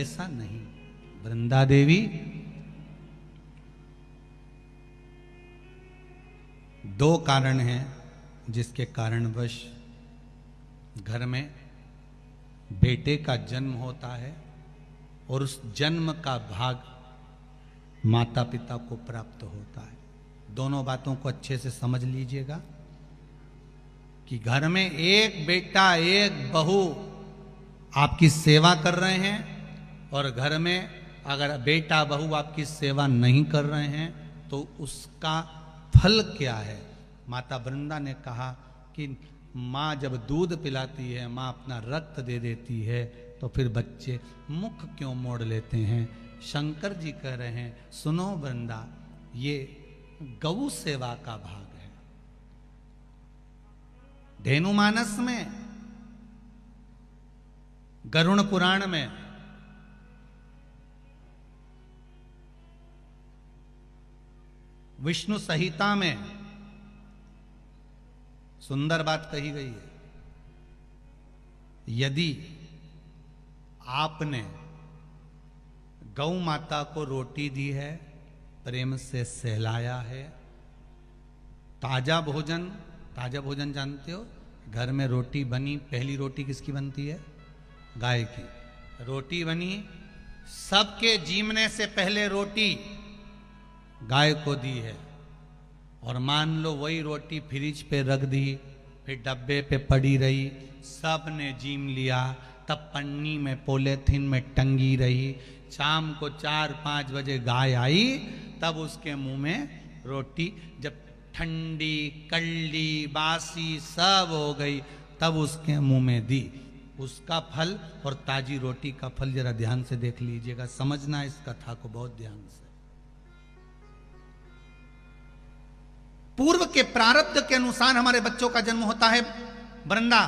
ऐसा नहीं। वृंदा देवी दो कारण हैं जिसके कारणवश घर में बेटे का जन्म होता है और उस जन्म का भाग माता पिता को प्राप्त होता है। दोनों बातों को अच्छे से समझ लीजिएगा कि घर में एक बेटा एक बहू आपकी सेवा कर रहे हैं और घर में अगर बेटा बहू आपकी सेवा नहीं कर रहे हैं तो उसका फल क्या है। माता वृंदा ने कहा कि माँ जब दूध पिलाती है, माँ अपना रक्त दे देती है, तो फिर बच्चे मुख क्यों मोड़ लेते हैं। शंकर जी कह रहे हैं, सुनो वृंदा, ये गौ सेवा का भाग है। धेनुमानस में, गरुण पुराण में विष्णु संहिता में सुंदर बात कही गई है। यदि आपने गौ माता को रोटी दी है, प्रेम से सहलाया है, ताजा भोजन जानते हो, घर में रोटी बनी, पहली रोटी किसकी बनती है? गाय की। रोटी बनी, सबके जीवने से पहले रोटी गाय को दी है, और मान लो वही रोटी फ्रिज पे रख दी, फिर डब्बे पे पड़ी रही, सब ने जीम लिया, तब पन्नी में पॉलीथिन में टंगी रही। शाम को 4-5 बजे गाय आई, तब उसके मुंह में रोटी जब ठंडी कल्ली बासी सब हो गई, तब उसके मुंह में दी। उसका फल और ताजी रोटी का फल जरा ध्यान से देख लीजिएगा, समझना इस कथा को बहुत ध्यान से। पूर्व के प्रारब्ध के अनुसार हमारे बच्चों का जन्म होता है वृंदा।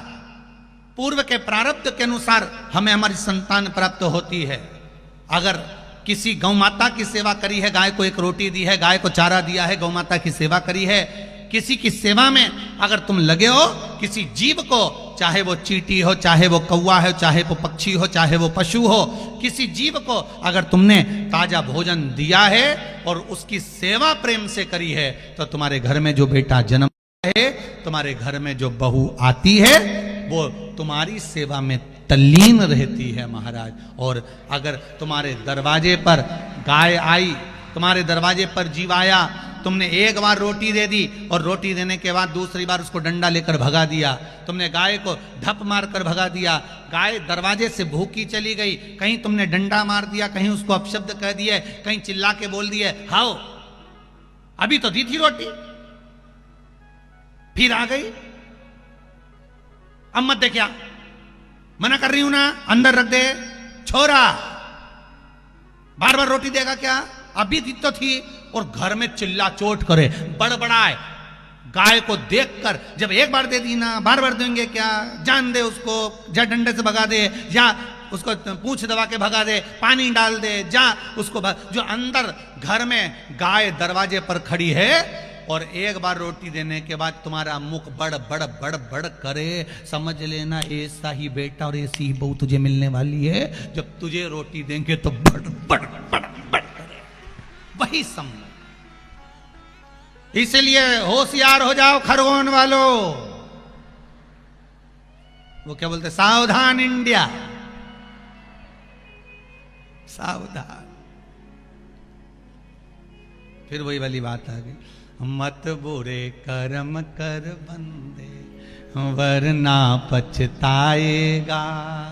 पूर्व के प्रारब्ध के अनुसार हमें हमारी संतान प्राप्त होती है। अगर किसी गौ माता की सेवा करी है, गाय को एक रोटी दी है, गाय को चारा दिया है, गौ माता की सेवा करी है, किसी की सेवा में अगर तुम लगे हो, किसी जीव को, चाहे वो चींटी हो, चाहे वो कौवा हो, चाहे वो पक्षी हो, चाहे वो पशु हो, किसी जीव को अगर तुमने ताजा भोजन दिया है और उसकी सेवा प्रेम से करी है, तो तुम्हारे घर में जो बेटा जन्म है, तुम्हारे घर में जो बहू आती है, वो तुम्हारी सेवा में तल्लीन रहती है महाराज। और अगर तुम्हारे दरवाजे पर गाय आई, तुम्हारे दरवाजे पर जीव आया, तुमने एक बार रोटी दे दी और रोटी देने के बाद दूसरी बार उसको डंडा लेकर भगा दिया, तुमने गाय को ढप मार कर भगा दिया, गाय दरवाजे से भूखी चली गई, कहीं तुमने डंडा मार दिया, कहीं उसको अपशब्द कह दिए, कहीं चिल्ला के बोल दिए, हाओ अभी तो दी थी रोटी, फिर आ गई, अब मत दे, क्या मना कर रही हूं ना, अंदर रख दे छोरा, बार बार रोटी देगा क्या, अभी दी तो थी। और घर में चिल्ला चोट करे, बड़बड़ाए, गाय को देखकर जब एक बार दे दी ना, बार बार देंगे क्या, जान दे उसको, जा डंडे से भगा दे, या उसको पूंछ दबा के भगा दे, पानी डाल दे, जा उसको जो अंदर घर में गाय दरवाजे पर खड़ी है और एक बार रोटी देने के बाद तुम्हारा मुख बड़ बड़ बड़ बड़ करे, समझ लेना ऐसा ही बेटा और ऐसी ही बहू तुझे मिलने वाली है। जब तुझे रोटी देंगे तो बड़ बड़ बड़ बड़ करे, वही समझ। इसलिए होशियार हो जाओ खरगोन वालों। वो क्या बोलते, सावधान इंडिया, सावधान। फिर वही वाली बात आ गई, मत बुरे कर्म कर बंदे वरना पछताएगा।